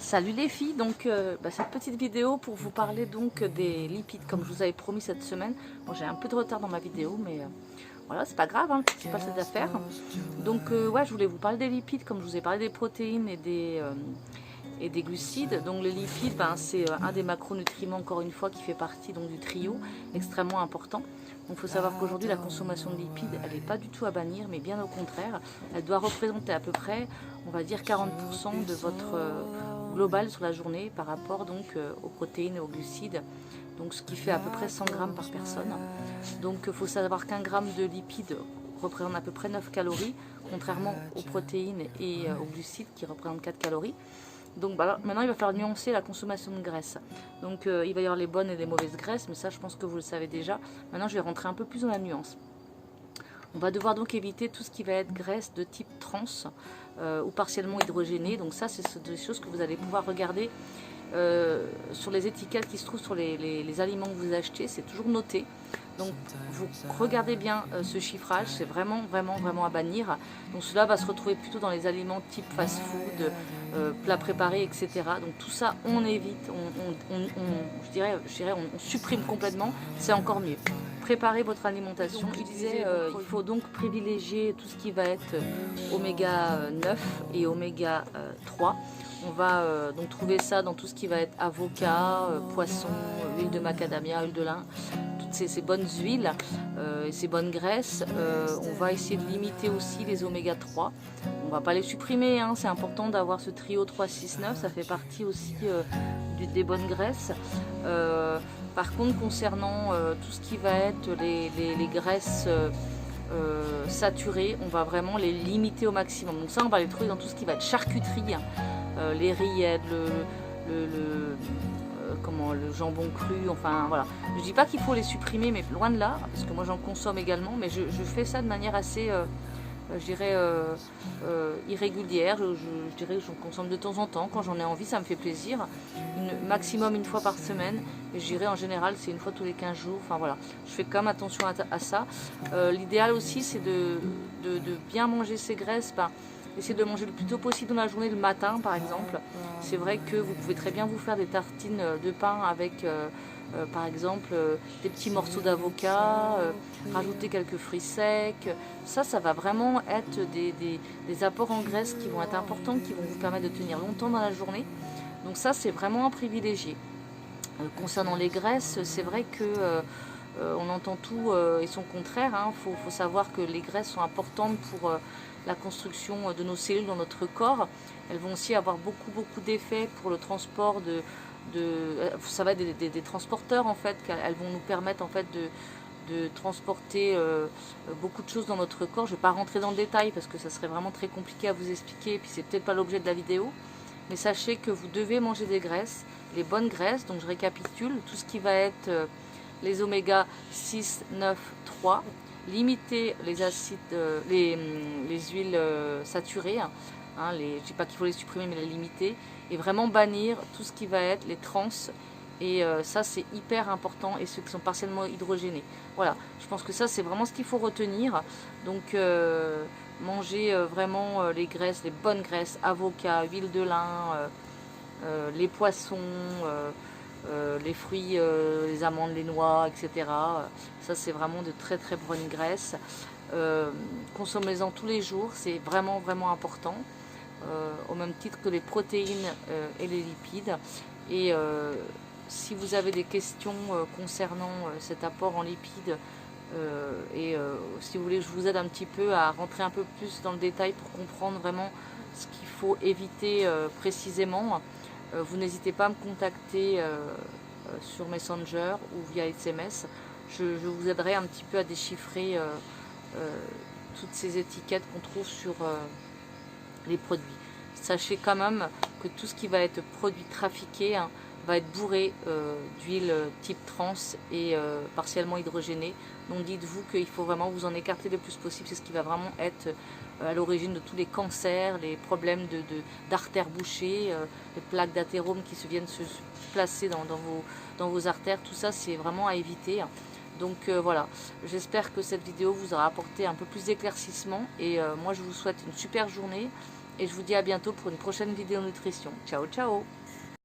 Salut les filles, donc cette petite vidéo pour vous parler donc des lipides comme je vous avais promis cette semaine. Bon, j'ai un peu de retard dans ma vidéo mais voilà, c'est pas grave, hein, c'est pas cette affaire. Donc ouais, je voulais vous parler des lipides comme je vous ai parlé des protéines et des glucides. Donc les lipides, c'est un des macronutriments encore une fois qui fait partie donc du trio, extrêmement important. Donc il faut savoir qu'aujourd'hui la consommation de lipides, elle n'est pas du tout à bannir, mais bien au contraire, elle doit représenter à peu près, on va dire 40% de votre global sur la journée par rapport donc aux protéines et aux glucides. Donc ce qui fait à peu près 100 grammes par personne. Donc il faut savoir qu'un gramme de lipides représente à peu près 9 calories, contrairement aux protéines et aux glucides qui représentent 4 calories. Donc maintenant il va falloir nuancer la consommation de graisse. Donc il va y avoir les bonnes et les mauvaises graisses, mais ça je pense que vous le savez déjà. Maintenant je vais rentrer un peu plus dans la nuance. On va devoir donc éviter tout ce qui va être graisse de type trans ou partiellement hydrogénée. Donc ça c'est des choses que vous allez pouvoir regarder sur les étiquettes qui se trouvent sur les aliments que vous achetez. C'est toujours noté. Donc vous regardez bien ce chiffrage, c'est vraiment à bannir. Donc cela va se retrouver plutôt dans les aliments type fast-food, plats préparés, etc. Donc tout ça on évite, je dirais on supprime complètement, c'est encore mieux. Préparez votre alimentation. Il faut donc privilégier tout ce qui va être oméga 9 et oméga 3. On va donc trouver ça dans tout ce qui va être avocat, poisson, huile de macadamia, huile de lin, toutes ces bonnes huiles et ces bonnes graisses. On va essayer de limiter aussi les oméga 3. On ne va pas les supprimer, hein. C'est important d'avoir ce trio 3, 6, 9, ça fait partie aussi des bonnes graisses. Par contre, concernant tout ce qui va être les graisses saturées, on va vraiment les limiter au maximum. Donc ça, on va les trouver dans tout ce qui va être charcuterie, les rillettes, le jambon cru, enfin voilà. Je dis pas qu'il faut les supprimer, mais loin de là, parce que moi j'en consomme également, mais je fais ça de manière assez, je dirais, irrégulière. Je dirais que j'en consomme de temps en temps, quand j'en ai envie, ça me fait plaisir. Maximum une fois par semaine, et je dirais en général c'est une fois tous les 15 jours, enfin voilà. Je fais quand même attention à ça. L'idéal aussi c'est de bien manger ces graisses, essayez de manger le plus tôt possible dans la journée, le matin par exemple. C'est vrai que vous pouvez très bien vous faire des tartines de pain avec par exemple des petits morceaux d'avocat, rajouter quelques fruits secs. Ça va vraiment être des apports en graisse qui vont être importants, qui vont vous permettre de tenir longtemps dans la journée. Donc ça c'est vraiment un privilégié. Concernant les graisses, c'est vrai que on entend tout et son contraire. Faut savoir que les graisses sont importantes pour la construction de nos cellules dans notre corps. Elles vont aussi avoir beaucoup d'effets pour le transport ça va être des transporteurs en fait. Elles vont nous permettre en fait de transporter beaucoup de choses dans notre corps. Je ne vais pas rentrer dans le détail parce que ça serait vraiment très compliqué à vous expliquer et puis c'est peut-être pas l'objet de la vidéo. Mais sachez que vous devez manger des graisses, les bonnes graisses. Donc je récapitule, tout ce qui va être les oméga 6, 9, 3. Limiter les acides, les huiles saturées. Je ne dis pas qu'il faut les supprimer, mais les limiter. Et vraiment bannir tout ce qui va être les trans. Et ça, c'est hyper important. Et ceux qui sont partiellement hydrogénés. Voilà, je pense que ça, c'est vraiment ce qu'il faut retenir. Donc, manger vraiment les graisses, les bonnes graisses, avocat, huile de lin, les poissons, les fruits, les amandes, les noix, etc. Ça, c'est vraiment de très bonnes graisses. Consommez-en tous les jours, c'est vraiment important. Au même titre que les protéines et les lipides. Et si vous avez des questions concernant cet apport en lipides, si vous voulez que je vous aide un petit peu à rentrer un peu plus dans le détail pour comprendre vraiment ce qu'il faut éviter précisément, vous n'hésitez pas à me contacter sur Messenger ou via SMS. Je vous aiderai un petit peu à déchiffrer toutes ces étiquettes qu'on trouve sur les produits. Sachez quand même que tout ce qui va être produit trafiqué va être bourré d'huile type trans et partiellement hydrogénée. Donc dites-vous qu'il faut vraiment vous en écarter le plus possible. C'est ce qui va vraiment être à l'origine de tous les cancers, les problèmes d'artères bouchées, les plaques d'athérome qui viennent se placer dans vos artères. Tout ça, c'est vraiment à éviter. Donc voilà, j'espère que cette vidéo vous aura apporté un peu plus d'éclaircissement. Et moi, je vous souhaite une super journée. Et je vous dis à bientôt pour une prochaine vidéo nutrition. Ciao, ciao!